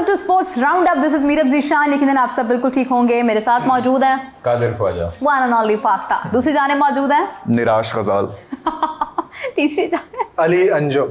Welcome to sports round up. This is Meerab Zeeshan. लेकिन आप सब बिल्कुल ठीक होंगे। मेरे साथ मौजूद हैं Qadir Khwaja, one and only Fakhta. दूसरी जाने मौजूद हैं निराश गजाल, तीसरी जाने अली अंजुम।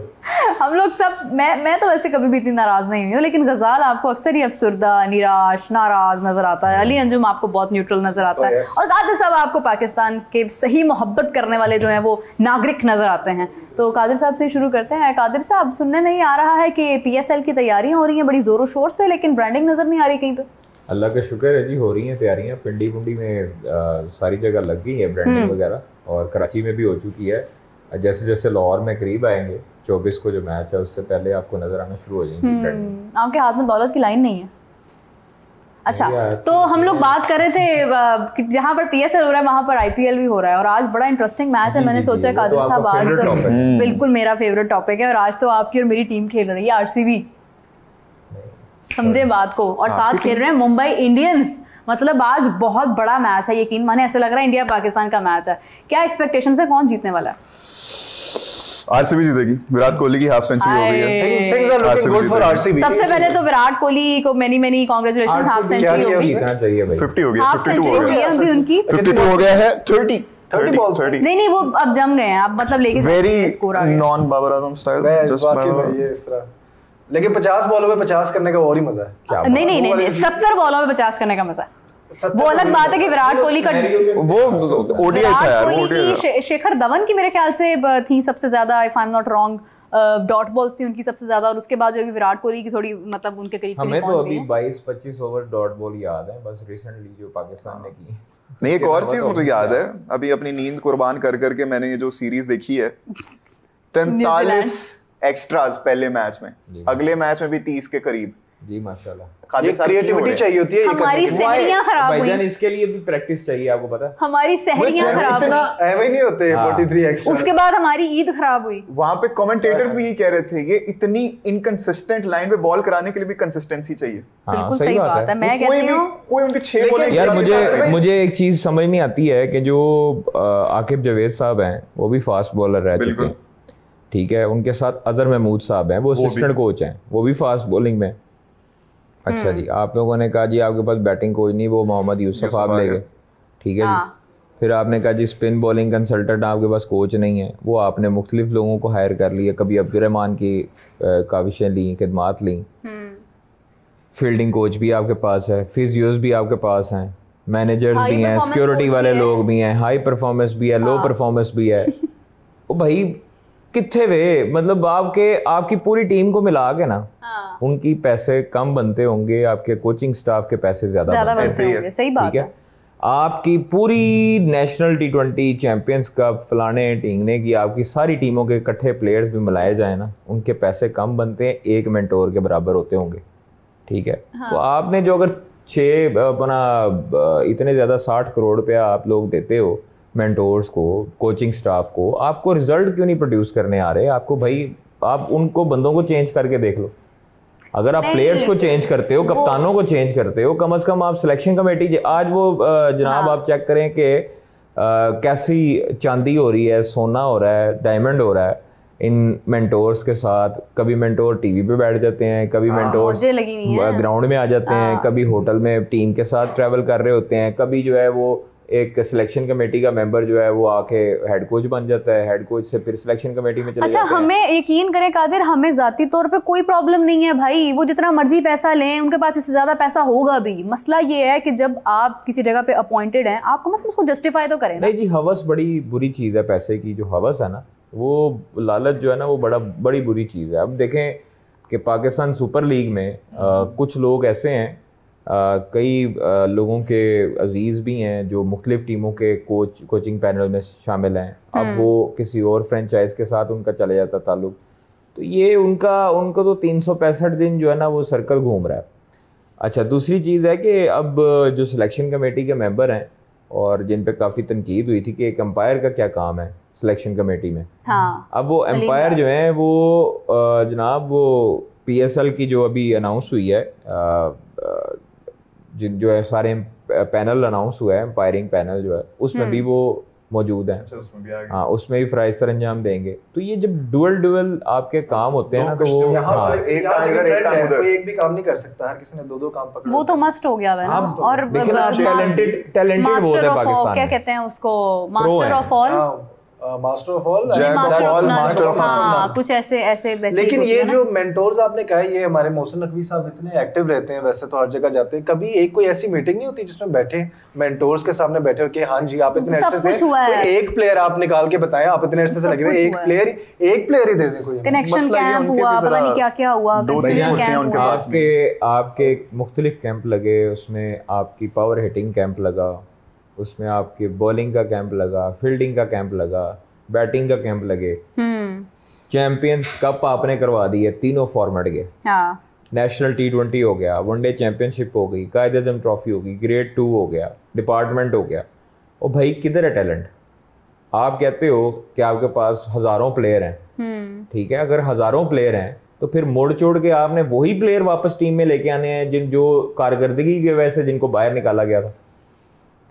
हम लोग सब मैं तो वैसे कभी भी इतनी नाराज नहीं हुई हूँ, लेकिन गजाल आपको अक्सर ही अफसुर्दा, निराश, नाराज नजर आता है। अली अंजुम आपको बहुत न्यूट्रल नजर आता है, और कादिर साहब आपको पाकिस्तान के सही मोहब्बत करने वाले जो हैं वो नागरिक नजर आते हैं। तो कादिर साहब से शुरू करते हैं। कादिर साहब, सुनने में ही आ रहा है कि PSL की तैयारियां हो रही हैं बड़ी जोरों शोर से, लेकिन ब्रांडिंग नजर नहीं आ रही कहीं पे। अल्लाह का शुक्र है जी, हो रही हैं तैयारियां। पिंडी पुंडी में सारी जगह लग गई है ब्रांडिंग वगैरह, और कराची में भी हो चुकी है। जैसे जैसे लाहौर में करीब आएंगे 24 को जो मैच है, उससे पहले आपको नजर आना शुरू हो जाएंगी। आपके हाथ में दौलत की लाइन नहीं है। अच्छा, तो हम लोग बात कर रहे थे कि जहाँ पर PSL हो रहा है वहाँ पर IPL भी हो रहा है, और आज बड़ा इंटरेस्टिंग मैच है। मैंने सोचा कादिर साहब आज तो बिल्कुल मेरा फेवरेट टॉपिक है, और आज तो आपकी और मेरी टीम खेल रही है RCB, समझे बात को, और साथ खेल रहे हैं मुंबई इंडियंस। मतलब आज बहुत बड़ा मैच है, यकीन माने ऐसे लग रहा है इंडिया पाकिस्तान का मैच है। क्या एक्सपेक्टेशन है, कौन जीतने वाला है? आरसीबी जीतेगी। विराट कोहली की हाफ सेंचुरी हो गई है। Things are looking good for RCB। सबसे पहले तो विराट कोहली को मेनी कांग्रेचुलेशंस, हाफ सेंचुरी हो गई। जीतना चाहिए भाई। 50 हो गया, हाफ 52 सेंचुरी हो हुई गया, है अभी उनकी। 52 हो गया है। 30 balls। नहीं वो अब जम गए हैं, अब मतलब लेके वेरी स्कोर आ गया। Non Babar Azam style, just Babar. ये इस तरह, लेकिन 50 बॉलों में 50 करने का और ही मजा है। नहीं 70 बॉलों में 50 करने का मजा। वो अलग बात है कि विराट कोहली का, वो ओडीआई था यार, वो ओडीआई। शेखर धवन की मेरे ख्याल से थी सबसे ज्यादा, if I am not wrong, dot balls थी उनकी सबसे ज्यादा, और उसके बाद जो अभी विराट कोहली की थोड़ी मतलब उनके करीब हमें तो अभी 22-25 ओवर डॉट बॉल याद है बस, रिसेंटली जो पाकिस्तान ने की। नहीं, एक और चीज मुझे याद है, अभी अपनी नींद कुर्बान कर करके मैंने ये जो सीरीज देखी है, 43 एक्स्ट्रास पहले मैच में, अगले मैच में भी 30 के करीब। जी माशाल्लाह। ये क्रिएटिविटी चाहिए होती है। हमारी सहरियां खराब हुई, भाईजान इसके लिए भी प्रैक्टिस चाहिए, आपको पता है। हमारी सहरियां खराब इतना हुई, ऐवे ही नहीं होते 43 एक्स्ट्रा। उसके बाद हमारी ईद खराब हुई। वहां पे कमेंटेटर्स भी यही कह रहे थे, ये इतनी इनकंसिस्टेंट लाइन पे बॉल कराने के लिए भी कंसिस्टेंसी चाहिए। बिल्कुल सही बात है। मैं कोई कहती भी हूं कोई उनके 6 बॉल यार, मुझे एक चीज समझ नहीं आती है कि जो आकिब जावेद साहब हैं वो भी फास्ट बॉलर रह चुके हैं, ठीक है। उनके साथ अजहर महमूद साहब हैं, वो असिस्टेंट कोच हैं, वो भी फास्ट बॉलिंग में। अच्छा जी, आप लोगों ने कहा जी आपके पास बैटिंग कोच नहीं, वो मोहम्मद यूसुफ आप ले गए, ठीक है जी। फिर आपने कहा जी स्पिन बॉलिंग कंसल्टेंट आपके पास कोच नहीं है, वो आपने मुख्तलिफ लोगों को हायर कर लिया। कभी अब्दुर्रहमान की काविशें ली, खिदमात ली। फील्डिंग कोच भी आपके पास है, फिजियोज भी आपके पास हैं, मैनेजर्स भी हैं, सिक्योरिटी वाले लोग भी हैं, हाई परफॉर्मेंस भी है, लो परफॉर्मेंस भी है। ओ भाई कितने वे, मतलब आपकी पूरी टीम को मिला के ना, उनकी पैसे कम बनते होंगे, आपके कोचिंग स्टाफ के पैसे ज्यादा बनते होंगे। सही बात है। आपकी पूरी नेशनल T20 चैंपियंस कप फलाने ढींगने की आपकी सारी टीमों के इकट्ठे प्लेयर्स भी मिलाए जाए ना, उनके पैसे कम बनते हैं, एक मेंटोर के बराबर होते होंगे, ठीक है। तो आपने जो अगर इतने ज्यादा 60 करोड़ रुपया आप लोग देते हो मेंटोर्स को, कोचिंग स्टाफ को, आपको रिजल्ट क्यों नहीं प्रोड्यूस करने आ रहे? आपको भाई, आप उनको बंदों को चेंज करके देख लो। अगर आप प्लेयर्स को चेंज करते हो, कप्तानों को चेंज करते हो, कम से कम आप सिलेक्शन कमेटी, आज वो जनाब आप चेक करें कि कैसी चांदी हो रही है, सोना हो रहा है, डायमंड हो रहा है इन मेंटोर्स के साथ। कभी मेंटोर टीवी पे बैठ जाते हैं, कभी मेंटोर ग्राउंड में आ जाते हैं, कभी होटल में टीम के साथ ट्रैवल कर रहे होते हैं, कभी जो है वो एक सिलेक्शन कमेटी का मेंबर जो है वो आके हेड कोच बन जाता है, हेड कोच से फिर सिलेक्शन कमेटी में चले जाते हैं। हमें यकीन करें कादिर, हमें जाती तौर पे कोई प्रॉब्लम नहीं है भाई, वो जितना मर्जी पैसा लें, उनके पास इससे ज्यादा पैसा होगा भी। मसला ये है कि जब आप किसी जगह पे अपॉइंटेड हैं, आप कम से कम उसको जस्टिफाई तो करें ना। नहीं जी, हवस बड़ी बुरी चीज़ है। पैसे की जो हवस है ना, वो लालच जो है ना, वो बड़ी बुरी चीज़ है। अब देखें कि पाकिस्तान सुपर लीग में कुछ लोग ऐसे हैं, कई लोगों के अजीज़ भी हैं जो मुख्तलिफ टीमों के कोचिंग पैनल में शामिल हैं। अब वो किसी और फ्रेंचाइज के साथ उनका चले जाता ताल्लुक, तो ये उनको तो 365 दिन जो है ना वो सर्कल घूम रहा है। अच्छा, दूसरी चीज़ है कि अब जो सिलेक्शन कमेटी के मेंबर हैं, और जिन पे काफ़ी तनकीद हुई थी कि एक एम्पायर का क्या काम है सिलेक्शन कमेटी में। अब वो एम्पायर जो है वो जनाब वो PSL की जो अभी अनाउंस हुई है, जो है सारे पैनल अनाउंस हुआ है, एम्पायरिंग पैनल जो है, उसमें भी वो मौजूद हैं। अच्छा, उसमें भी आ गए। हाँ, उसमें भी फराइज सर अंजाम देंगे। तो ये जब डुअल आपके काम होते हैं ना, तो वो एक काम इधर एक काम उधर, कोई एक भी काम नहीं कर सकता, हर किसी ने दो काम पकड़े। वो तो मस्ट हो गया है ना। और देखिए टैलेंटेड बहुत है पाकिस्तान क्या में। कहते हैं उसको, master of all, master of all, master of हाँ, कुछ ऐसे लेकिन ये जो मेंटोर्स आपने कहा, ये हमारे मोहसिन नकवी साहब इतने एक्टिव रहते हैं, वैसे तो हर जगह जाते हैं, कभी एक कोई ऐसी मीटिंग नहीं होती जिसमें बैठे मेंटोर्स के सामने बैठे हो कि हाँ जी आप इतने अरसे से एक प्लेयर आप निकाल के बताएं, आप इतने अरसे से लगे हुए, एक प्लेयर ही दे दें कोई। कनेक्शन कैंप हुआ, पता नहीं क्या क्या हुआ, आपके मुख्तलिफ कैंप लगे, उसमें आपकी पावर हिटिंग कैंप लगा, उसमें आपके बॉलिंग का कैंप लगा, फील्डिंग का कैंप लगा, बैटिंग का कैंप लगे, चैंपियंस कप आपने करवा दी है तीनों फॉर्मेट के। हाँ। नेशनल T20 हो गया, वनडे चैंपियनशिप हो गई, कायद-ए-आज़म ट्रॉफी हो गई, ग्रेड 2 हो गया, डिपार्टमेंट हो गया। और भाई किधर है टैलेंट? आप कहते हो कि आपके पास हज़ारों प्लेयर हैं, ठीक है, अगर हज़ारों प्लेयर हैं तो फिर मोड़ चोड़ के आपने वही प्लेयर वापस टीम में लेके आने हैं जो कारकर्दगी की वजह से जिनको बाहर निकाला गया था।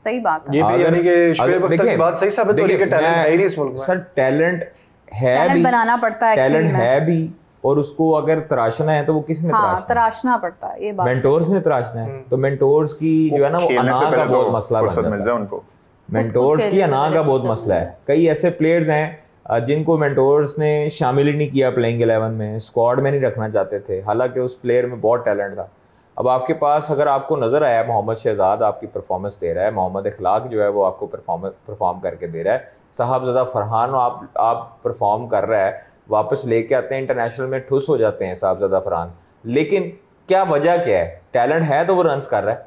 सही बात है। ये भी यानी कि शुएब अख्तर की बात सही साबित हो रही है कि टैलेंट है ही नहीं इस मुल्क में। सर टैलेंट है भी, टैलेंट बनाना पड़ता है, टैलेंट है भी, और उसको अगर तराशना है तो वो किसने तराशना पड़ता है, ये बात मेंटोर्स ने तराशना है। तो मेंटोर्स की जो है ना वो अना का बहुत मसला बन जाता है उनको, मेंटोर्स की अना का बहुत मसला है। कई ऐसे प्लेयर्स हैं जिनको मेंटोर्स ने शामिल ही नहीं किया प्लेइंग 11 में, स्क्वाड में नहीं रखना चाहते थे, हालांकि उस प्लेयर में बहुत टैलेंट था। अब आपके पास अगर आपको नज़र आया मोहम्मद शहजाद आपकी परफॉर्मेंस दे रहा है, मोहम्मद इखलाक जो है वो आपको परफॉर्म करके दे रहा है, साहबज़ादा फरहान आप परफॉर्म कर रहा है, वापस लेके आते हैं इंटरनेशनल में, ठुस हो जाते हैं साहबज़ादा फरहान। लेकिन क्या वजह क्या है? टैलेंट है तो वो रन्स कर रहा है,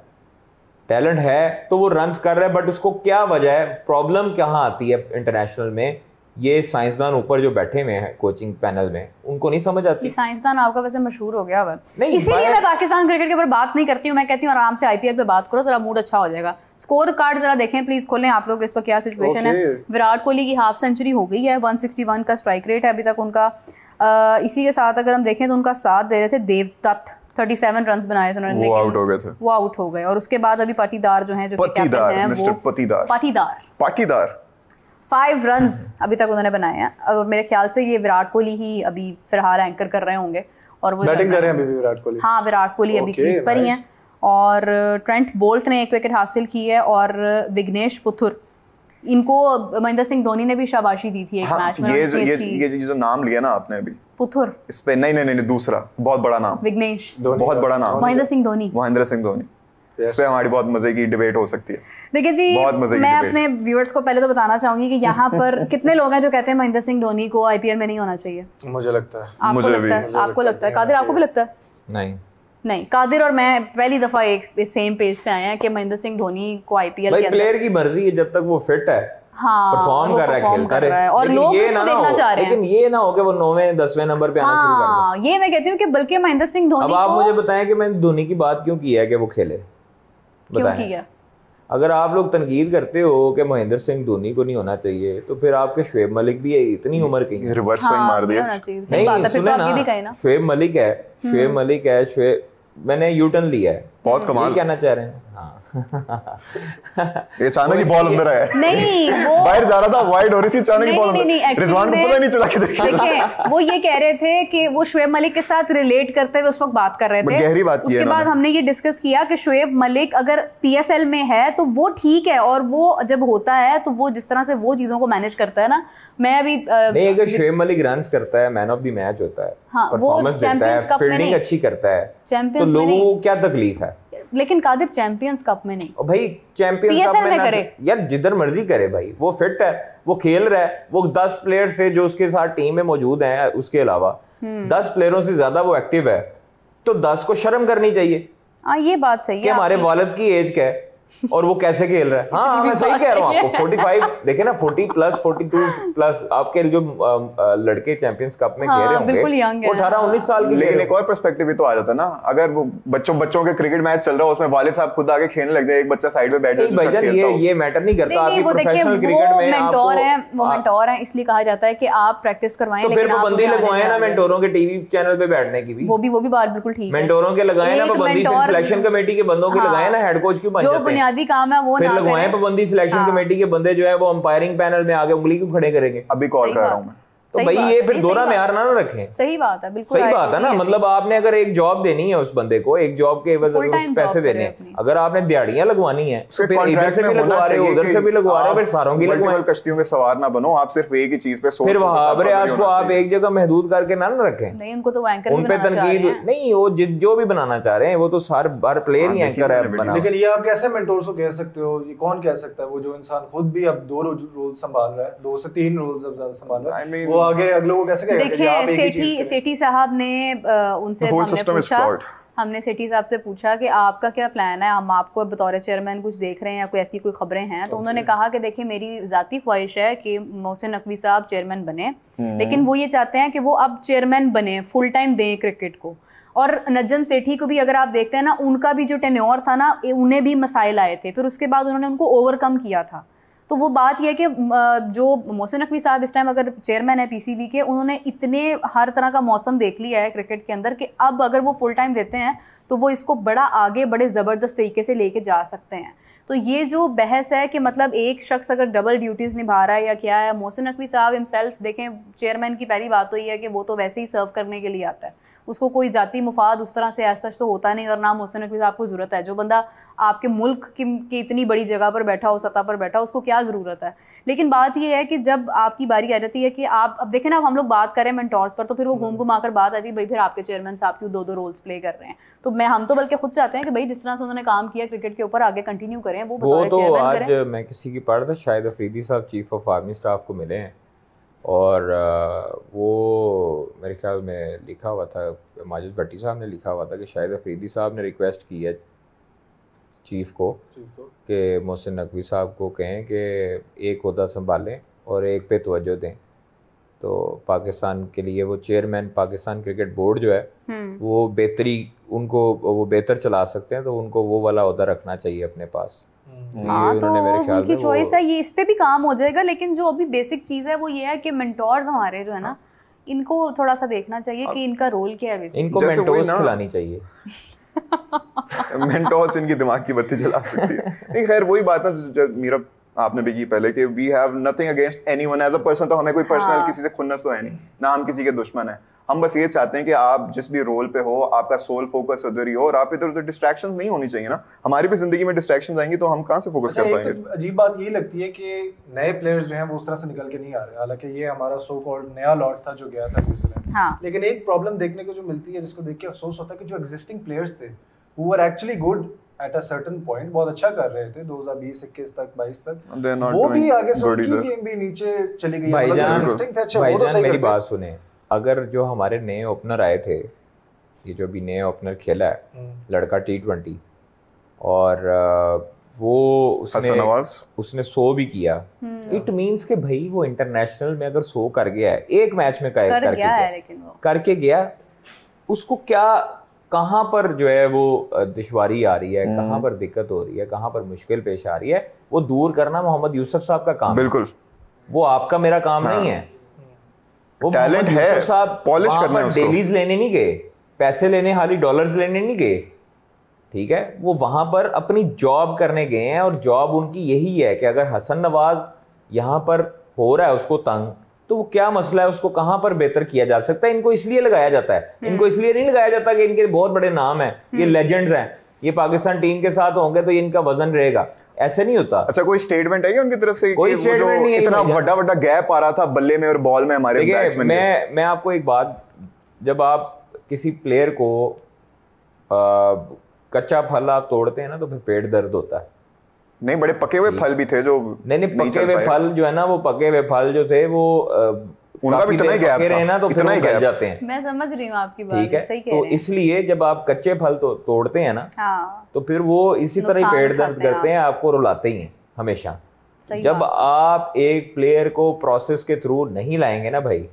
टैलेंट है तो वो रन्स कर रहा है, बट उसको क्या वजह है? प्रॉब्लम कहाँ आती है इंटरनेशनल में? ये साइंसदान ऊपर जो बैठे हुए हैं कोचिंग पैनल में, उनको नहीं समझ आती। साइंसदान आपका वैसे मशहूर हो गया है, इसीलिए मैं पाकिस्तान क्रिकेट के ऊपर बात नहीं करती हूँ। मैं कहती हूँ आराम से IPL पे बात करो, जरा मूड अच्छा हो जाएगा। स्कोर कार्ड जरा देखें प्लीज, खोलें आप लोग, इस पर क्या सिचुएशन है। विराट कोहली की हाफ सेंचुरी हो गई है, 161 का स्ट्राइक रेट है अभी तक उनका। इसी के साथ अगर हम देखें तो उनका साथ दे रहे थे देवदत्त, 37 रन्स बनाए थे उन्होंने, वो आउट हो गए थे, वो आउट हो गए। और उसके बाद अभी पाटीदार जो हैं, जो कैप्टन हैं, वो पाटीदार 5 रन्स अभी तक उन्होंने बनाए हैं। और मेरे ख्याल से ये विराट कोहली ही अभी फिलहाल एंकर कर रहे होंगे और वो बैटिंग कर रहे हैं अभी विराट कोहली। हाँ, विराट कोहली अभी क्रीज पर ही हैं। और ट्रेंट बोल्ट ने 1 विकेट हासिल की है, और विघ्नेश पुथुर, इनको महेंद्र सिंह धोनी ने भी शाबाशी दी थी एक मैच में। ये जो नाम लिया ना आपने अभी, पुथुर, इस पे नहीं दूसरा बहुत बड़ा नाम, विघ्नेश, बहुत बड़ा नाम, महेंद्र सिंह धोनी। इस पे हमारी बहुत मजे की डिबेट हो सकती है। देखिए जी, मैं अपने व्यूअर्स को पहले तो बताना चाहूंगी कि यहाँ पर कितने लोग हैं जो कहते हैं महेंद्र सिंह धोनी को IPL में नहीं होना चाहिए। मुझे लगता है, आपको लगता है कादिर, आपको भी लगता है? नहीं, कादिर और मैं पहली दफा एक सेम पेज पे आए हैं कि महेंद्र सिंह धोनी को IPL के अंदर, प्लेयर की मर्जी है, जब तक वो फिट है, परफॉर्म कर रहा है, खेलता रहे, और लोग उसको देखना चाह रहे हैं। लेकिन ये ना हो कि वो 9वें 10वें नंबर पे आना शुरू कर दे। ये मैं कहती हूँ कि बल्कि महेंद्र सिंह धोनी, अब आप मुझे बताएं कि मैंने धोनी की बात क्यों की है कि वो खेले, बताएं। अगर आप लोग तनकीद करते हो कि महेंद्र सिंह धोनी को नहीं होना चाहिए, तो फिर आपके शुएब मलिक भी है, इतनी उम्र की, रिवर्स स्विंग मार दिया। नहीं सुने ना, शुएब मलिक है, मैंने यूटर्न लिया है, बहुत कमाल कहना चाह रहे हैं। हाँ ये अचानक ही बॉल अंदर आया, नहीं वो बाहर जा रहा था, वाइड हो रही थी, अचानक ही बॉल अंदर, रिजवान को पता नहीं चला कि देखिए वो ये कह रहे थे कि वो शुएब मलिक के साथ रिलेट करते हुए उस वक्त बात कर रहे थे, गहरी बात की है। उसके बाद हमने ये डिस्कस किया कि शुएब मलिक अगर PSL में है तो वो ठीक है, और वो जब होता है तो वो जिस तरह से वो चीजों को मैनेज करता है ना, मैं अभी नहीं, अगर शुएब मलिक रन्स करता है, मैन ऑफ द मैच होता है, परफॉर्मेंस देता है, फील्डिंग अच्छी करता है, तो लोगों को क्या तकलीफ है? लेकिन कादिर चैंपियंस कप में नहीं, भाई चैंपियंस कप में करे यार, जिधर मर्जी करे भाई, वो फिट है, वो खेल रहा है, वो 10 प्लेयर से जो उसके साथ टीम में मौजूद हैं, उसके अलावा 10 प्लेयरों से ज्यादा वो एक्टिव है, तो 10 को शर्म करनी चाहिए। ये बात सही है कि हमारे वालिद की एज क्या है और वो कैसे खेल रहा है। हाँ मैं सही कह रहा हूँ आपको, 45 देखे ना, 40 प्लस 42 प्लस आपके जो लड़के चैंपियंस कप में खेल रहे होंगे, वो 18-19 साल के। लेकिन एक और पर्सपेक्टिव भी तो आ जाता है ना, अगर वो बच्चों के क्रिकेट मैच चल रहा है, उसमें वालिद साहब खुद आगे खेलने लग जाए, एक बच्चा साइड में बैठे, ये मैटर नहीं करता। आपकी प्रोफेशनल क्रिकेट में वो मेंटोर है, इसलिए कहा जाता है कि आप प्रैक्टिस करवाएं, तो फिर पाबंदी लगवाएं ना मेंटोरों के टीवी चैनल पे बैठने की भी, वो भी बात बिल्कुल ठीक है। मेंटोरों के लगाए ना पाबंदी, सिलेक्शन कमेटी के बंदों के लगाए ना, हेड कोच क्यों बन जाते हैं? बुनियादी काम है वो फिर ना लगवाएं पाबंदी, सिलेक्शन कमेटी के बंदे जो है वो अंपायरिंग पैनल में आगे उंगली क्यों खड़े करेंगे? अभी कॉल कर रहा हूँ मैं। तो भाई ये फिर दोहरा म्यार ना रखें। सही बात है, बिल्कुल सही बात है ना। मतलब आपने अगर एक जॉब देनी है उस बंदे को, एक जॉब के एवज पैसे देने हैं, अगर आपने दिहाड़ियां लगवानी है तो फिर इधर से भी लगवा रहे हो, उधर से भी लगवा रहे हो, फिर सारों की लगवाएं। कश्तियों के सवार ना बनो, आप सिर्फ एक ही चीज पे फिर वहाब रियाज को आप एक जगह महदूद करके ना रखें। नहीं, उनको तो एंकर उन पे तनकीद नहीं, वो जो भी बनाना चाह रहे हैं वो तो हर प्लेयर ही एंकर है बना। लेकिन ये आप कैसे मेंटोर्स को कह सकते हो? ये कौन कह सकता है? वो जो इंसान खुद भी अब 2 रोल संभाल रहा है, 2 से 3 रोल संभाल रहा है, वो आगे अगले को कैसे? देखिए सेठी साहब ने उनसे हमने सेठी साहब से पूछा कि आपका क्या प्लान है, हम आपको बतौर चेयरमैन कुछ देख रहे हैं या कोई ऐसी कोई खबरें हैं? तो उन्होंने कहा कि देखिए मेरी ज़ाती ख्वाहिश है कि मोहसिन नकवी साहब चेयरमैन बने, लेकिन वो ये चाहते हैं कि वो अब चेयरमैन बने, फुल टाइम दें क्रिकेट को। और नजम सेठी को भी अगर आप देखते हैं ना, उनका भी जो टेन्योर था ना, उन्हें भी मसाइल आए थे, फिर उसके बाद उन्होंने उनको ओवरकम किया था। तो वो बात यह है कि जो मोहसिन नकवी साहब इस टाइम अगर चेयरमैन है पीसीबी के, उन्होंने इतने हर तरह का मौसम देख लिया है क्रिकेट के अंदर कि अब अगर वो फुल टाइम देते हैं तो वो इसको बड़ा आगे बड़े ज़बरदस्त तरीके से लेके जा सकते हैं। तो ये जो बहस है कि मतलब एक शख्स अगर डबल ड्यूटीज़ निभा रहा है या क्या है, मोहसिन नकवी साहब हिमसेल्फ देखें, चेयरमैन की पहली बात तो ये है कि वो तो वैसे ही सर्व करने के लिए आता है, उसको कोई जाती मुफाद उस तरह से ऐसा तो होता नहीं, और ना मोहसिन नकवी साहब को ज़रूरत है। जो बंदा आपके मुल्क की इतनी बड़ी जगह पर बैठा हो, सतह पर बैठा हो, उसको क्या ज़रूरत है। लेकिन बात यह है कि जब आपकी बारी आ जाती है कि आप अब देखें ना, हम लोग बात करें मेंटोर्स पर, तो फिर वो घूम घुमा कर बात आती है भाई फिर आपके चेयरमैन साहब क्यों 2 रोल्स प्ले कर रहे हैं। तो हम तो बल्कि खुद चाहते हैं कि भाई जिस तरह से उन्होंने काम किया क्रिकेट के ऊपर आगे कंटिन्यू करें, वो तो आज मैं किसी की पढ़ था, शायद अफरीदी साहब चीफ ऑफ आर्मी स्टाफ को मिले हैं, और वो मेरे ख्याल में लिखा हुआ था, माजिद भट्टी साहब ने लिखा हुआ था कि शायद अफरीदी साहब ने रिक्वेस्ट की है चीफ को कि मोहसिन नकवी साहब को कहें कि एक ओहदा संभालें और एक पे तवज्जो दें। तो पाकिस्तान के लिए वो चेयरमैन, पाकिस्तान क्रिकेट बोर्ड जो है वो वो बेहतर चला सकते हैं, तो उनको वो वाला ओहदा रखना चाहिए अपने पास। हाँ, तो उनकी चॉइस है, ये इस पे भी काम हो जाएगा। लेकिन जो अभी बेसिक चीज़ है वो ये है कि मेंटोर्स हमारे जो है ना, इनको थोड़ा सा देखना चाहिए कि इनका रोल क्या है। इनको मेंटोर्स खिलानी चाहिए। मेंटोर्स इनकी दिमाग की बत्ती जला सकती है। नहीं, खैर वही बात है जो मेरा आपने भी की पहले कि we have nothing against anyone as a person. तो हमें कोई पर्सनल किसी से खुन्नस तो है नहीं, ना हम किसी के दुश्मन है। हम बस ये चाहते हैं कि आप जिस भी रोल पे हो, आपका सोल फोकस उधर ही हो, और आप इधर उधर डिस्ट्रैक्शंस नहीं होनी चाहिए ना। हमारी भी जिंदगी में डिस्ट्रैक्शंस आएंगी तो हम कहाँ से फोकस कर पाएंगे। तो अजीब बात ये लगती है कि नए प्लेयर्स जो हैं वो उस तरह से निकल के नहीं आ रहे। हालांकि ये हमारा सो कॉल्ड नया लॉट था जो गया था न्यूजीलैंड। हाँ। लेकिन एक प्रॉब्लम देखने को जो मिलती है, जिसको देख के अफसोस होता है, कि जो एग्जिस्टिंग प्लेयर्स थे वो were actually good at a certain point, बहुत अच्छा कर रहे थे 2020-21 तक 22 तक, वो भी आगे से उनकी गेम भी नीचे चली गई। भाईजान मेरी बात सुने, अगर जो हमारे नए ओपनर आए थे, ये जो भी नए ओपनर खेला है लड़का T20, और वो उसने 100 भी किया, इट मींस के भाई वो इंटरनेशनल में अगर 100 कर गया है, एक मैच में करके गया, उसको क्या कहाँ पर जो है वो दुश्वारी आ रही है, कहाँ पर दिक्कत हो रही है, कहाँ पर मुश्किल पेश आ रही है, वो दूर करना मोहम्मद यूसुफ साहब का काम बिल्कुल है। वो आपका मेरा काम नहीं है। वो टैलेंट है, साहब पॉलिश करना है उसको। डेलीज लेने नहीं गए, पैसे लेने, हाली डॉलर्स लेने नहीं गए, ठीक है। वो वहां पर अपनी जॉब करने गए हैं, और जॉब उनकी यही है कि अगर हसन नवाज यहाँ पर हो रहा है उसको तंग, तो वो क्या मसला है, उसको कहाँ पर बेहतर किया जा सकता है। इनको इसलिए लगाया जाता है, इनको इसलिए नहीं लगाया जाता कि इनके बहुत बड़े नाम हैं, ये लेजेंड्स हैं, ये पाकिस्तान टीम के साथ होंगे तो इनका वजन रहेगा, ऐसे नहीं होता। अच्छा, कोई स्टेटमेंट है क्या उनकी तरफ से? कोई स्टेटमेंट नहीं है। इतना बड़ा गैप आ रहा था बल्ले में और बॉल में हमारे बैट्समैन। मैं आपको एक बात, जब आप किसी प्लेयर को कच्चा फल आप तोड़ते हैं ना, तो फिर पेट दर्द होता है। नहीं, बड़े पके हुए फल भी थे जो नहीं पके हुए फल जो है ना, वो पके हुए फल जो थे वो उनका भी इतना ही गैप था ना, तो इतना ही गैप जाते हैं। मैं समझ रही हूँ आपकी बात, ठीक है। सही कह तो रहे हैं। इसलिए जब आप कच्चे फल तोड़ते हैं ना, तो फिर वो इसी तरह ही पेट दर्द करते हैं, आपको रुलाते ही हैं हमेशा। जब आप एक प्लेयर को प्रोसेस के थ्रू नहीं लाएंगे ना भाई,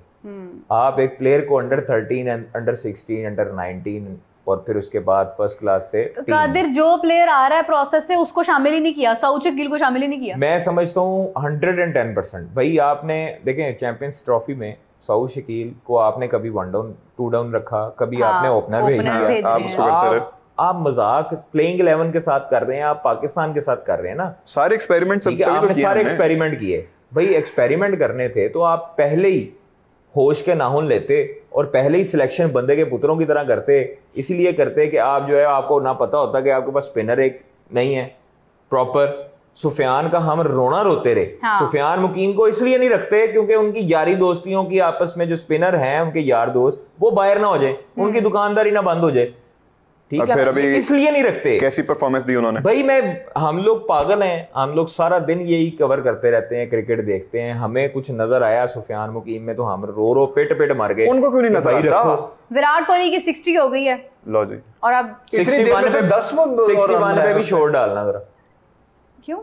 आप एक प्लेयर को अंडर 13, अंडर 16, अंडर 19 और फिर उसके बाद फर्स्ट क्लास से कादिर जो प्लेयर आ रहा है प्रोसेस से, उसको शामिल ही नहीं किया, सऊद शकील को शामिल ही नहीं किया। मैं समझता हूँ 110%। भाई आपने देखें चैंपियंस ट्रॉफी में सऊद शकील को आपने कभी 1 डाउन 2 डाउन रखा, कभी आपने ओपनर भेज दिया। आप मजाक प्लेइंग 11 के साथ कर रहे हैं, आप पाकिस्तान के साथ कर रहे हैं ना, सारे एक्सपेरिमेंट आपने सारे एक्सपेरिमेंट किए भाई। एक्सपेरिमेंट करने थे तो आप पहले ही होश के नाहुन लेते और पहले ही सिलेक्शन बंदे के पुत्रों की तरह करते। इसलिए करते कि आप जो है, आपको ना पता होता कि आपके पास स्पिनर एक नहीं है प्रॉपर। सुफियान का हम रोना रोते रहे। हाँ। सुफियान मुकीम को इसलिए नहीं रखते क्योंकि उनकी यारी दोस्तियों की आपस में जो स्पिनर हैं उनके यार दोस्त वो बाहर ना हो जाए, उनकी दुकानदारी ना बंद हो जाए, ठीक है, अभी इसलिए नहीं रखते। कैसी परफॉर्मेंस दी उन्होंने भाई। हम लोग पागल हैं, हम लोग सारा दिन यही कवर करते रहते हैं, क्रिकेट देखते हैं, हमें कुछ नजर आया सुफियान मुकीम में तो हम रो रो पेट मार गए। उनको क्यों नहीं नजर आता? विराट कोहली की 60 हो गई है, लो जी, और अब 61 पे भी शोर डालना जरा, क्यों?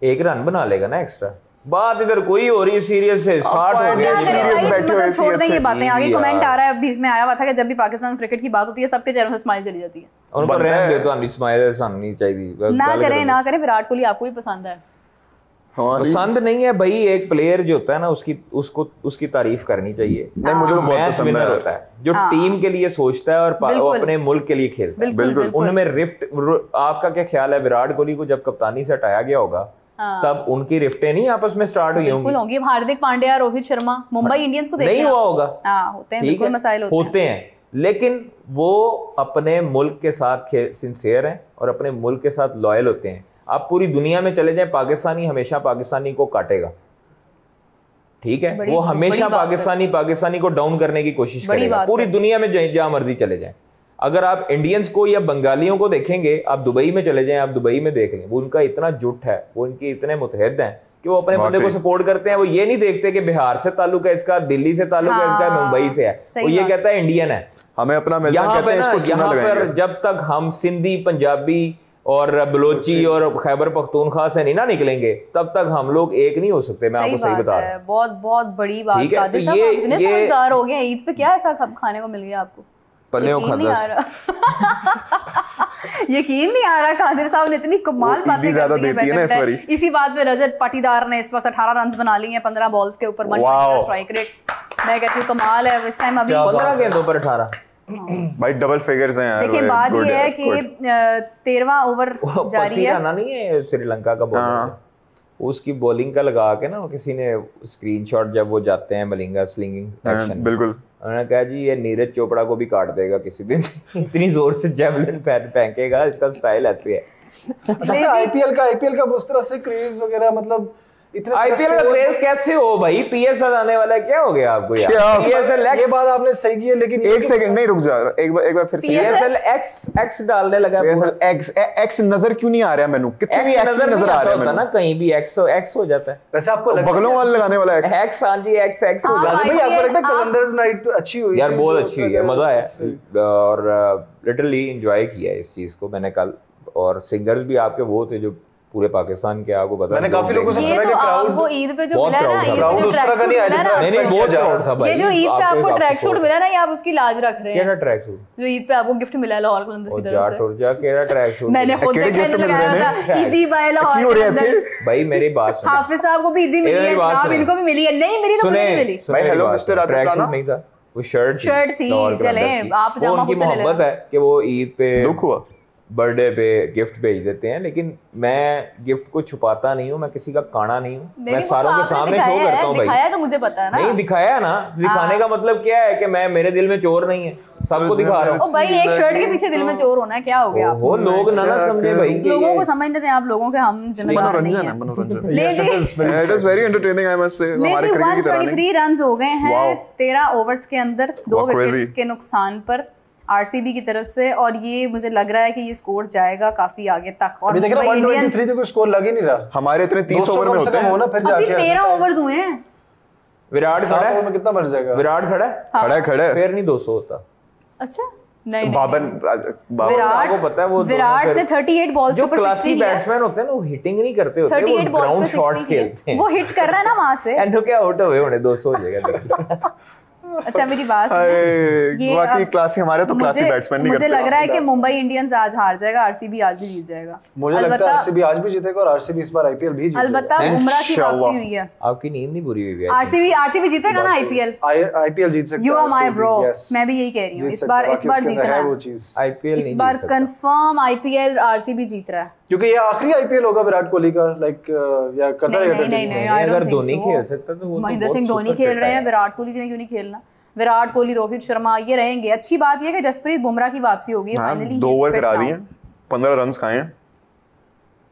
एक रन बना लेगा ना एक्स्ट्रा। बात इधर कोई हो रही है सीरियस से, 60 हो गया, सीरियस बैठे हुए छोड़ दें ये बातें। आगे कमेंट आ रहा है, बीच में आया हुआ था कि जब भी पाकिस्तान क्रिकेट की बात होती है सबके चेहरों से स्माइल चली जाती है। उनको रहने दे, तो हम स्माइल नहीं चाहिए, ना करें। विराट कोहली आपको भी पसंद है? पसंद नहीं है भाई, एक प्लेयर जो होता है ना उसकी तारीफ करनी चाहिए। नहीं, मुझे तो बहुत पसंद है। होता है जो टीम के लिए सोचता है और अपने मुल्क के लिए खेलता है। बिल्कुल। उनमें रिफ्ट, आपका क्या ख्याल है विराट कोहली को जब कप्तानी से हटाया गया होगा तब उनकी रिफ्टें नहीं आपस में स्टार्ट हुई होंगी? हार्दिक पांड्या, रोहित शर्मा, मुंबई इंडियंस को नहीं हुआ होगा। होते हैं, बिल्कुल मसाइल होते हैं, लेकिन वो अपने मुल्क के साथ सिंसियर हैं और अपने मुल्क के साथ लॉयल होते हैं। आप पूरी दुनिया में चले जाएं, पाकिस्तानी हमेशा पाकिस्तानी को काटेगा, ठीक है, वो हमेशा पाकिस्तानी को डाउन करने की कोशिश करेगा, पूरी दुनिया में जहां मर्जी चले जाएं। अगर आप इंडियंस को या बंगालियों को देखेंगे, आप दुबई में चले जाएं, आप दुबई में देख लें, वो उनका इतना जुट है, वो इनके इतने मुतहद हैं कि वो अपने बंदे को सपोर्ट करते हैं। वो ये नहीं देखते कि बिहार से ताल्लुक है इसका, दिल्ली से ताल्लुक है इसका, मुंबई से है, वो ये कहता है इंडियन है, हमें अपना मिलता है, कहते हैं इसको चुना लगाएंगे। जब तक हम सिंधी, पंजाबी और बलोची और खैबर पख्तूनख्वा से नहीं ना निकलेंगे तब तक हम लोग एक नहीं हो सकते। मैं आपको सही बता रहा हूं, बहुत बहुत बड़ी बात है। तो ये समझदार हो गए। ईद पे क्या ऐसा खाने को मिल गया आपको? यकीन नहीं आ रहा कादिर साहब ने इतनी कमाल बातें ज्यादा देती है ना इस बारी। इसी बात पे रजत पाटीदार ने इस वक्त 18 रन बना लिए हैं 15 बॉल्स के ऊपर, 1 स्ट्राइक रेट। मैं कहती हूँ कमाल है। इस टाइम अभी 15 गेंदों पर 18 भाई डबल फिगर्स हैं यार। देखिए बात ये है कि 13वां ओवर जारी है। नहीं है श्रीलंका का बॉलर, उसकी बॉलिंग का लगा के ना किसी ने स्क्रीनशॉट, जब वो जाते हैं मलिंगा स्लिंगिंग एक्शन, बिल्कुल उन्होंने कहा जी ये नीरज चोपड़ा को भी काट देगा किसी दिन, इतनी जोर से जेवलिन फेंकेगा, इसका स्टाइल ऐसे है। आईपीएल का उस तरह से क्रेज वगैरह, मतलब आईपीएल का क्रेज कैसे हो भाई? पीएसएल आने वाला है, क्या हो गया आपको यार? पीएसएल ये बात आपने सही की है, लेकिन एक सेकंड नहीं, रुक जा, एक बार फिर से। पीएसएल एक्स डालने लगा। पीएसएल एक्स नजर क्यों नहीं आ रहा मेनू? कितने भी एक्स नजर आ रहा है मेनू ना, कहीं भी एक्स हो जाता है। वैसे आपको बगलों वाले लगाने वाला एक्स, हां जी, एक्स हो जाता है। भाई आपको लगता है कैलेंडर्स नाइट अच्छी हुई यार? बहुत अच्छी हुई है, मजा आया और लिटरली एंजॉय किया इस चीज को मैंने कल। और सिंगर्स भी आपके वो थे जो पूरे पाकिस्तान के, आपको पता, मैंने काफी लोगों से सुना कि क्राउड वो ईद पे जो मिला ना, क्राउड उस तरह का नहीं आया। नहीं बहुत प्राउड था भाई। ये जो ईद पे आपको ट्रैक सूट मिला ना, ये आप उसकी लाज रख रहे हैं। केड़ा ट्रैक सूट जो ईद पे आपको गिफ्ट मिला है लाहौर कलंदर्स की तरफ से? जा केड़ा ट्रैक सूट मैंने खुद देखने लगाया था, ईदी बाय लाहौर कलंदर्स। भाई मेरी बात सुनो, हाफिज साहब को भी ईदी मिली है, जनाब इनको भी मिली है। नहीं मेरी तो मुझे नहीं मिली भाई। हेलो मिस्टर आतिफ राना नहीं था, वो शर्ट थी। चले आप जामा उनकी मोहब्बत है कि वो ईद पे दुख हुआ, बर्थडे पे गिफ्ट भेज देते हैं, लेकिन मैं गिफ्ट को छुपाता नहीं हूँ, मैं किसी का काना नहीं हूँ, मैं सारों के सामने शो करता हूँ भाई। दिखाया तो मुझे पता है ना। नहीं दिखाया ना, दिखाने का मतलब क्या है कि मैं, मेरे दिल में चोर नहीं है, सबको दिखा रहा हूँ। भाई एक शर्ट के पीछे दिल में चोर होना है, क्या हो गया? वो लोग ना समझे भाई, लोगों को समझने दें आप लोगों के, हम जिम्मेदार नहीं हैं। मनोरंजन। It is very entertaining I must say. हमारे क्रिकेट की तरह नहीं। 123 रन्स हो गए हैं 13 ओवर्स के अंदर, 2 विकेट्स के नुकसान पर आरसीबी की तरफ से। और ये मुझे लग रहा है कि ये स्कोर जाएगा काफी आगे तक। और देख रहा 123 तो कोई स्कोर लग ही नहीं रहा। हमारे इतने 30 ओवर में होते हैं, अभी 13 ओवर्स हुए हैं। विराट खड़ा है, में कितना मर जाएगा? विराट खड़ा है, फिर नहीं 200 होता। अच्छा नहीं, बाबर को पता है वो विराट ने 38 बॉल्स के ऊपर 60 क्लासी बैट्समैन होते हैं ना, वो हिटिंग नहीं करते होते, वो ग्राउंड शॉट्स खेलते हैं। वो हिट कर रहा है ना वहां से, एंड क्या आउट हुए होने 200 हो जाएगा। अच्छा मेरी बात ये बाकी क्लासी हमारे तो क्लासी बैट्समैन नहीं करते। मुझे लग रहा है कि मुंबई इंडियंस आज हार जाएगा, आरसीबी आज भी जीत जाएगा। मुझे लगता है आरसीबी आज भी जीतेगा और आरसीबी इस बार आईपीएल भी जीतेगा। अलबत्ता बुमराह की वापसी हुई है। आपकी नींद नहीं बुरी हुई है? आरसीबी जीतेगा ना आईपीएल? आईपीएल जीत सकता है। यू आर माय ब्रो, मैं भी यही कह रही हूं। इस बार जीतना है वो चीज। आईपीएल नहीं, इस बार कंफर्म आईपीएल आरसीबी जीत रहा है, क्योंकि ये आखिरी आईपीएल होगा विराट कोहली का। लाइक या करता रहेगा। नहीं, अगर धोनी खेल सकता तो वो महेंद्र सिंह धोनी खेल रहे हैं, विराट कोहली ने क्यों नहीं खेलना? विराट कोहली, रोहित शर्मा ये रहेंगे। अच्छी बात यह है कि जसप्रीत बुमराह की वापसी होगी फाइनली। 2 ओवर करा दिए, 15 रन्स खाए हैं,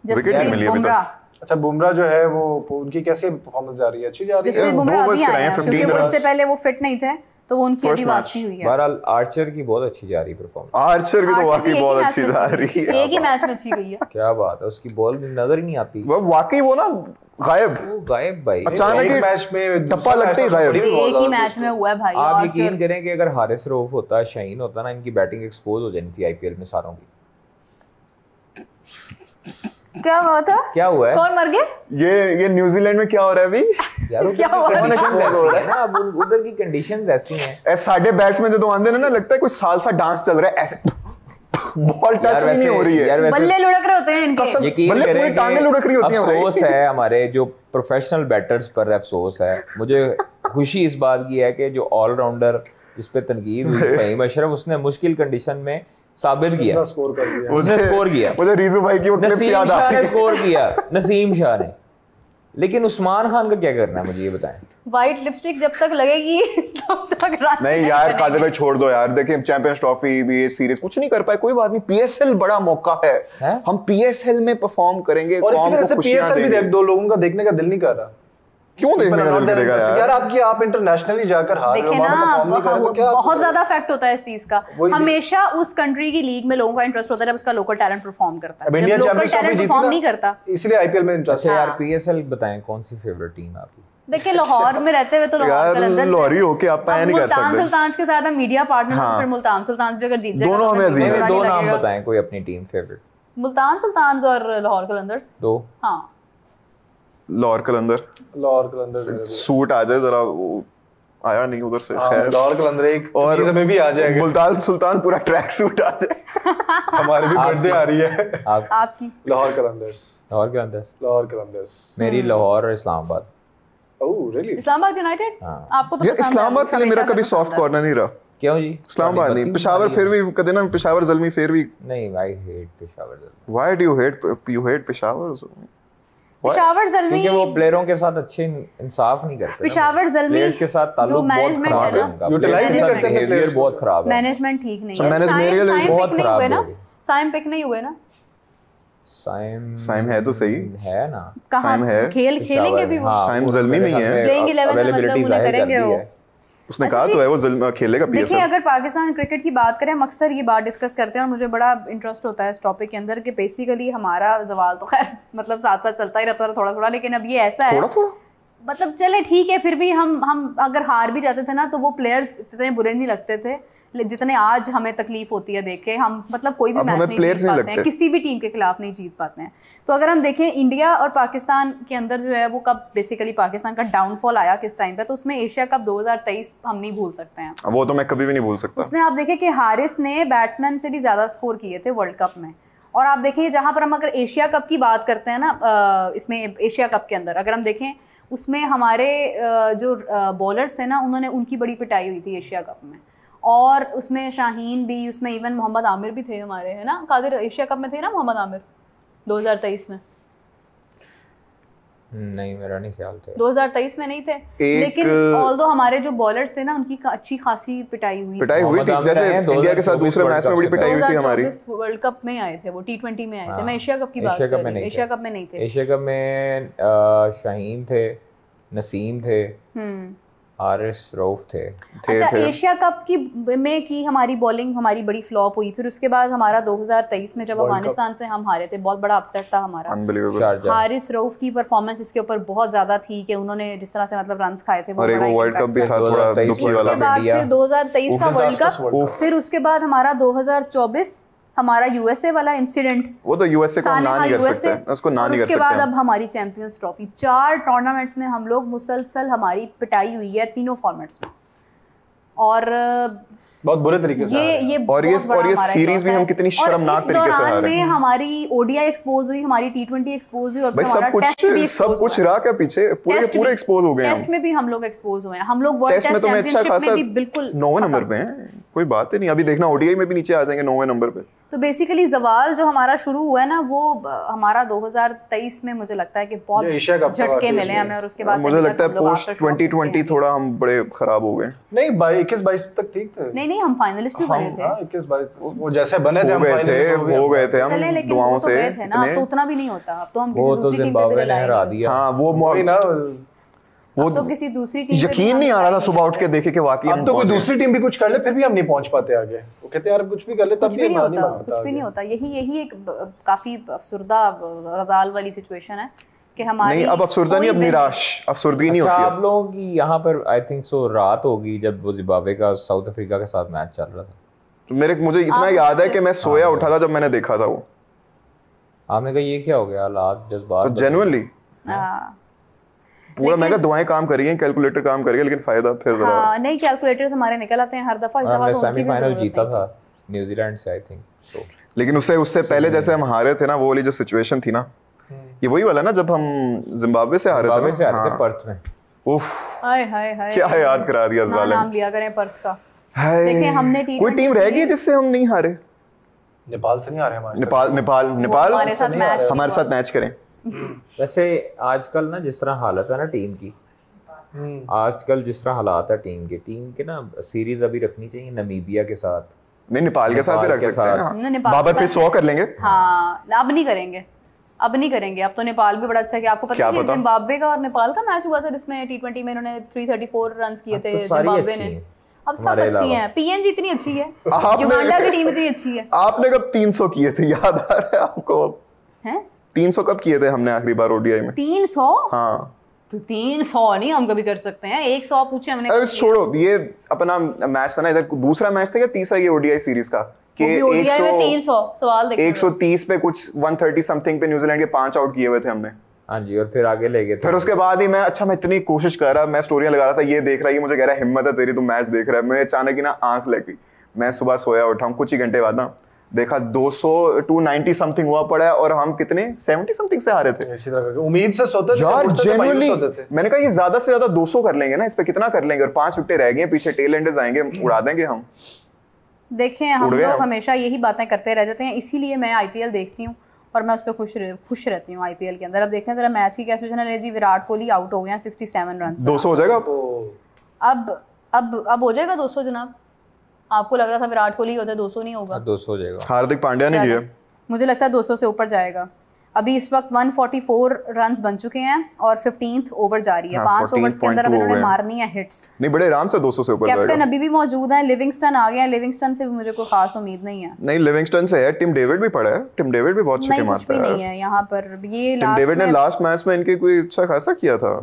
विकेट नहीं मिली अभी तक। अच्छा बुमराह जो है वो उनकी कैसी परफॉर्मेंस जा रही है? अच्छी जा रही है। जसप्रीत बुमराह अभी आए हैं क्योंकि वो इससे पहले वो फिट नहीं थे, तो वो उनकी अभी वापसी हुई है। बहरहाल आर्चर की बहुत अच्छी जा रही परफॉर्मेंस। आर्चर की तो वाकई बहुत अच्छी जा रही है। एक ही मैच में अच्छी गई है। क्या बात है, उसकी बॉल नजर ही नहीं आती। वो वाकई वो ना गायब भाई, अचानक ही मैच में टप्पा लगते ही गायब। एक ही मैच में हुआ है भाई। आप यकीन करें कि अगर हारिस रऊफ होता, शाहीन होता ना, इनकी बैटिंग एक्सपोज हो जानी थी आईपीएल में सारों की। क्या हुआ था? क्या हुआ है? कौन मर गए? ये न्यूजीलैंड में क्या हो रहा है अभी? यार क्या हुआ? कौन एक्सपोज हो रहा है ना, अब उधर की कंडीशंस ऐसी हैं। साढ़े बैट्समैन जो आंदे ना, लगता है कोई सालसा डांस चल रहा है ऐसे। बॉल टच भी नहीं हो रही है, बल्ले लुढ़क रहे होते हैं इनके। यकीन करें टांगे लुढ़क रही होती हैं। अफसोस है हमारे जो प्रोफेशनल बैटर्स पर, अफसोस है। मुझे खुशी इस बात की है कि जो ऑलराउंडर जिस पे तनकीद हुई फहीम अशरफ, उसने मुश्किल कंडीशन में साबित किया, उसने स्कोर किया। मुझे रीजू भाई की वो क्लिप्स याद आ रही है। स्कोर किया नसीम शाह ने। लेकिन उस्मान खान का क्या करना है, मुझे ये बताएं। व्हाइट लिपस्टिक जब तक लगेगी तब तक नहीं यार, कादिर भाई छोड़ दो यार। देखिए चैंपियंस ट्रॉफी भी, ये सीरीज कुछ नहीं कर पाए, कोई बात नहीं। पीएसएल बड़ा मौका है, हम पीएसएल में परफॉर्म करेंगे। और इसी तरह से पीएसएल भी देख, 2 लोगों का देखने का दिल नहीं कर रहा। क्यों देखने का दिल करेगा यार? आप इंटरनेशनली जाकर हार रहे हो, वहां परफॉर्म नहीं करेगा तो क्या? बहुत ज्यादा इफेक्ट होता है इस चीज का। हमेशा उस कंट्री की लीग में लोगों का इंटरेस्ट होता है जब उसका लोकल टैलेंट परफॉर्म करता है। जब लोकल टैलेंट परफॉर्म नहीं करता, इसलिए आईपीएल में इंटरेस्ट है। यार पीएसएल बताएं, कौन सी फेवरेट टीम है आपकी? देखिए लाहौर में रहते हुए तो लाहौर कलंदर्स, लाहौरी होके आप पाया नहीं कर सकते। मुल्तान सुल्तान के साथ हम मीडिया पार्टनर हैं, फिर मुल्तान सुल्तान भी अगर जीत जाएगा दोनों हमें अजीज हैं। 2 नाम बताएं कोई अपनी टीम फेवरेट। मुल्तान सुल्तान और लाहौर कलंदर्स 2। हां, लाहौर कलंदर सूट आ जाए जरा, वो आया नहीं उधर से। खैर लाहौर कलंदर एक और में भी आ जाएगा। मुल्तान सुल्तान पूरा ट्रैक सूट आ जाए। हमारी भी बर्थडे आ रही है। आपकी? लाहौर कलंदर्स। मेरी लाहौर और Islamabad. Oh really? Islamabad United? आपको तो इस्लामाबाद के लिए मेरा कभी सॉफ्ट कॉर्नर नहीं रहा। क्यों जी? इस्लामाबाद नहीं, पेशावर फिर भी कदे ना, पेशावर ज़ल्मी फिर भी नहीं। I hate Peshawar Zalmi. Why do you hate Peshawar Zalmi? Peshawar Zalmi क्योंकि वो प्लेयरों के साथ अच्छे इंसाफ नहीं करते। पेशावर ज़ल्मी प्लेयर्स के साथ ताल्लुक बहुत खराब है उनका, यूटिलाइज नहीं करते, बिहेवियर बहुत खराब है, मैनेजमेंट ठीक नहीं है। मैनेजमेरियल बहुत खराब है। साइम पिक नहीं हुए ना? साइम है तो सही है ना, साइम है, खेलेंगे भी वो। साइम ज़ल्मी में ही है, प्लेइंग 11 में मतलब उन्हें करेंगे वो। उसने कहा तो है वो खेलेगा पीएसएल। देखिए अगर पाकिस्तान क्रिकेट की बात करें, हम अक्सर ये बात डिस्कस करते हैं और मुझे बड़ा इंटरेस्ट होता है इस टॉपिक के अंदर कि बेसिकली हमारा जवाल तो खैर मतलब साथ साथ चलता ही रहता था थोड़ा थोड़ा, लेकिन अब ये ऐसा है थोड़ा मतलब चले ठीक है, फिर भी हम अगर हार भी जाते थे ना तो वो प्लेयर्स इतने बुरे नहीं लगते थे जितने आज हमें तकलीफ होती है देख के। हम मतलब कोई भी मैच नहीं जीत पाते हैं, किसी भी टीम के खिलाफ नहीं जीत पाते हैं। तो अगर हम देखें इंडिया और पाकिस्तान के अंदर जो है वो कब बेसिकली पाकिस्तान का डाउनफॉल आया किस टाइम पे, तो उसमें एशिया कप 2023 हम नहीं भूल सकते हैं। वो तो मैं कभी भी नहीं भूल सकता। उसमें आप देखें कि हारिस ने बैट्समैन से भी ज्यादा स्कोर किए थे वर्ल्ड कप में। और आप देखिए जहां पर हम अगर एशिया कप की बात करते हैं ना, इसमें एशिया कप के अंदर अगर हम देखें उसमें हमारे जो बॉलर्स थे ना उन्होंने उनकी बड़ी पिटाई हुई थी एशिया कप में। और उसमें शाहीन भी, उसमें इवन मोहम्मद आमिर भी थे हमारे, है ना कादिर? एशिया कप में थे ना मोहम्मद आमिर 2023 में? नहीं मेरा नहीं ख्याल था 2023 में नहीं थे, लेकिन ऑल्दो हमारे जो बॉलर्स थे ना उनकी अच्छी खासी पिटाई हुई थी। जैसे इंडिया के साथ दूसरे मैच में बड़ी पिटाई हुई थी हमारी। वर्ल्ड कप में आए थे वो, T20 में आए थे। मैं एशिया कप की बात कर रही हूं, एशिया कप में नहीं थे। एशिया कप में शाहीन थे, नसीम थे, हारिस रऊफ थे। अच्छा एशिया कप की हमारी बॉलिंग हमारी बड़ी फ्लॉप हुई। फिर उसके बाद हमारा 2023 में जब अफगानिस्तान से हम हारे थे, बहुत बड़ा अपसेट था हमारा। हारिस रऊफ की परफॉर्मेंस इसके ऊपर बहुत ज्यादा थी कि उन्होंने जिस तरह से मतलब रन्स खाए थे, वो वर्ल्ड कप भी था थोड़ा दुखी वाला। फिर 2023 का वर्ल्ड कप, फिर उसके बाद हमारा 2024 हमारा यूएसए वाला इंसिडेंट, वो तो यूएसए को ना नहीं कर सकते, उसको ना नहीं कर सकते। उसके बाद अब हमारी चैंपियंस ट्रॉफी, 4 टूर्नामेंट्स में हम लोग मुसलसल हमारी पिटाई हुई है तीनों फॉर्मेट्स में। और बहुत बुरे तरीके से और ये सीरीज भी हम कितनी शर्मनाक तरीके से हारे हैं। हमारी ओडीआई एक्सपोज हुई, हमारी टी20 एक्सपोज हुई, और भाई सब कुछ रहा क्या पीछे, पूरे एक्सपोज हो गए। टेस्ट में भी हम लोग एक्सपोज हुए हैं, हम लोग वर्ल्ड टेस्ट चैंपियनशिप में भी बिल्कुल 9वें नंबर पे हैं, कोई बात ही नहीं। अभी देखना ओडीआई में भी नीचे आ जाएंगे 9वें नंबर पे। तो बेसिकली जवाल जो हमारा शुरू हुआ है ना, वो हमारा 2023 में मुझे लगता है कि बहुत झटके मिले हमें, और उसके बाद मुझे लगता है पोस्ट 2020 थोड़ा हम बड़े खराब हो गए। नहीं 21-22 तक ठीक थे। नहीं हम फाइनलिस्ट भी बने थे। 21-22 वो जैसे बने थे, हम हो गए थे हम दुआओं से ना, तो उतना भी नहीं होता। अब तो हम किसी दूसरी टीम पे हरा दिया। हां वो ना वो तो किसी दूसरी टीम यकीन नहीं आ रहा था सुबह उठ के देखे कि वाकई अब तो कोई दूसरी टीम भी कुछ कर ले फिर भी हम नहीं पहुंच पाते आगे। वो कहते यार कुछ भी कर ले तब भी कुछ भी नहीं होता। यही एक काफी अफसरदा गजाल वाली सिचुएशन है कि हमारी नहीं, अब अफसरदा नहीं, अब निराश, अफसरदगी नहीं होती। आप लोगों की यहाँ पर आई थिंक सो रात होगी जब वो जिम्बाब्वे का साउथ अफ्रीका के साथ मैच चल रहा था। तो मुझे इतना याद है कि मैं सोया उठा था जब मैंने देखा था वो। आपने कहा ये क्या हो गया, हालात जज्बात तो जेन्युइनली पूरा मैं दुआएं काम कर रही हैं, कैलकुलेटर काम कर रही है, लेकिन फायदा फिर नहीं कैलकुलेटर्स हमारे निकल आते हैं हर दफा। इस दफा तो सेमीफाइनल जीता था न्यूजीलैंड से आई थिंक सो, लेकिन उससे पहले जैसे हम हारे थे ना, वो वाली जो सिचुएशन थी ना, ये वही वाला ना जब हम जिम्बाब्वे से हारे थे पर्थ में। उफ क्या याद करा दिया जालिम। नाम लिया करें पर्थ का। देखिए हमने कोई टीम रह गई जिससे हम नहीं हारे। नेपाल से नहीं हारे हमारे। नेपाल हमारे साथ मैच करें। वैसे आजकल ना जिस तरह हालत है ना टीम की, आजकल जिस तरह हालात है टीम के ना, सीरीज अभी रखनी चाहिए नमीबिया के साथ। नहीं नेपाल के साथ भी रख सकते हैं। बाबर पे 100 कर लेंगे। हाँ अब नहीं करेंगे, अब तो नेपाल भी बड़ा अच्छा है। कि आपको पता है जिम्बाब्वे का और नेपाल का मैच हुआ था जिसमें टी20 में इन्होंने 334 रन किए थे जिम्बाब्वे ने। अब सब अच्छी हैं, पीएनजी इतनी अच्छी है, युगांडा की टीम इतनी अच्छी है। आपने कब 300 किए थे, याद आ रहा है आपको? हैं 300 कब किए थे हमने आखिरी बार ओडीआई में? 300? हाँ तो 300 नहीं हम कभी कर सकते हैं, 100 पूछे हमने। अरे छोड़ो, ये अपना मैच था ना, इधर दूसरा मैच था या तीसरा ये ओडीआई सीरीज का कि 300 सवाल देखिए 130 पे कुछ 130 समथिंग पे न्यूजीलैंड के 5 आउट किए हुए थे हमने। हाँ जी, और फिर आगे ले गए थे। फिर उसके बाद ही मैं इतनी कोशिश कर रहा, मैं स्टोरियां लगा रहा था, ये देख रहा है, मुझे कह रहा है हिम्मत है तेरी, तू मैच देख रहा है। मैं अचानक ही ना आंख लग गई। मैं सुबह सोया उठा हूँ, कुछ ही घंटे बाद ना देखा 290 समथिंग हुआ पड़ा है, और हम कितने 70 समथिंग से हारे थे। इसी तरह उम्मीद से सोते थे यार, जेन्युइनली मैंने कहा ये ज्यादा से ज्यादा 200 कर लेंगे ना, इस पे कितना कर लेंगे, और 5 विकेटें रह गई हैं पीछे, टेल एंडर्स आएंगे, उड़ा देंगे हम। देखें हम लोग हमेशा यही बातें करते रह जाते हैं, इसीलिए मैं आईपीएल देखती हूँ और मैं उस पर खुश रहती हूँ आईपीएल के अंदर। अब देखते हैं जरा मैच की क्या सिचुएशन है जी। विराट कोहली आउट हो गए हैं 67 रन। 200 हो जाएगा अब हो जाएगा 200 जनाब? आपको लग रहा था विराट कोहली होता है 200 नहीं होगा? 200 हो जाएगा। हार्दिक पांड्या ने किया, मुझे लगता है 200 से ऊपर जाएगा। अभी इस वक्त 144 रन्स बन चुके हैं और 15th ओवर जारी है। 5 ओवर्स के अंदर अब इन्होंने मारनी है हिट्स। नहीं बड़े आराम से 200 से ऊपर जाएगा। कैप्टन अभी भी मौजूद है, लिविंगस्टन आ गया है। लिविंगस्टन से भी मुझे कोई खास उम्मीद नहीं है। नहीं लिविंगस्टन से है, टिम डेविड भी पड़ा है, टिम डेविड भी बहुत छक्के मारता है। नहीं है यहाँ पर ये टिम डेविड ने लास्ट मैच में इनके कोई अच्छा खासा किया था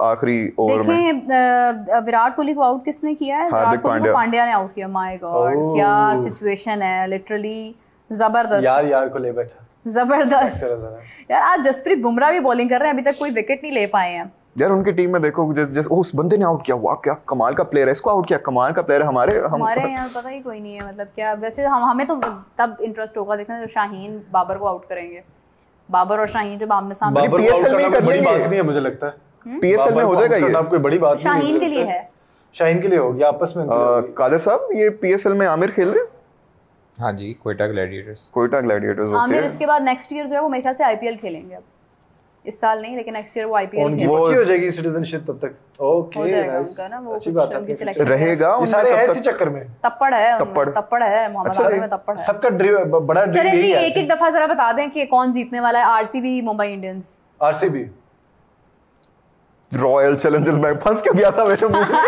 आखिरी ओवर में। देखें विराट कोहली को आउट किसने किया है? हार्दिक पांड्या ने आउट किया। माय गॉड क्या सिचुएशन है, लिटरली जबरदस्त। यार को ले बैठा, जबरदस्त यार। आज जसप्रीत बुमराह भी बॉलिंग कर रहे हैं, अभी तक कोई विकेट नहीं ले पाए हैं यार। उनकी टीम में देखो जैसे उस बंदे ने आउट किया, वाह क्या कमाल का प्लेयर है, इसको आउट किया, कमाल का प्लेयर है। हमारे यहाँ पता ही कोई नहीं है, मतलब क्या। वैसे हमें तो तब इंटरेस्ट होगा देखना जब शाहीन बाबर को आउट करेंगे। बाबर और शाहीन जब आमने सामने। पीएसएल में बड़ी बात नहीं है मुझे लगता है, पीएसएल में हो जाएगा ये, कोई बड़ी बात नहीं। शाहीन के लिए है, शाहीन के लिए हो गया आपस में। कादर साहब ये पीएसएल में आमिर खेल रहे हैं? हाँ जी, कोयटा ग्लैडिएटर्स ओके। आमिर इसके बाद नेक्स्ट ईयर जो है वो मेरे ख्याल से आईपीएल खेलेंगे। अब इस साल नहीं, लेकिन नेक्स्ट ईयर वो आईपीएल खेलेंगे। वो हो जाएगी सिटीजनशिप तब तक। ओके उनका ना वो अच्छी बात है, रहेगा उन सारे ऐसे चक्कर में। तप्पड़ है मोहम्मद आमिर में, तप्पड़ है। सबका बड़ा ड्रीम चलिए जी, एक जगह जरा बता दें कि कौन जीतने वाला है। RCB Mumbai Indians. RCB royal Challengers bank फंस क्यों गया था मेरे मुंह में?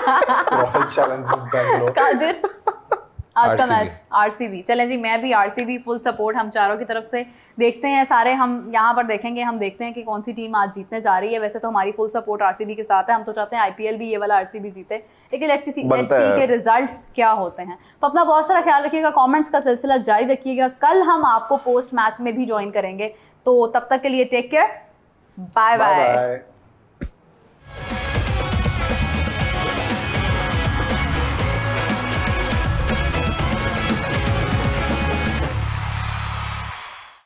Royal Challengers Bangalore. आज का मैच आरसीबी। चलें जी, मैं भी आरसीबी फुल सपोर्ट हम चारों की तरफ से। देखते हैं सारे हम यहाँ पर देखेंगे, हम देखते हैं कि कौन सी टीम आज जीतने जा रही है। वैसे तो हमारी फुल सपोर्ट आरसीबी के साथ है, हम तो चाहते हैं आईपीएल भी ये वाला आरसीबी जीते, लेकिन लेट्स सी के रिजल्ट्स क्या होते हैं। तो अपना बहुत सारा ख्याल रखिएगा, कमेंट्स का सिलसिला जारी रखिएगा। कल हम आपको पोस्ट मैच में भी ज्वाइन करेंगे, तो तब तक के लिए टेक केयर, बाय बाय।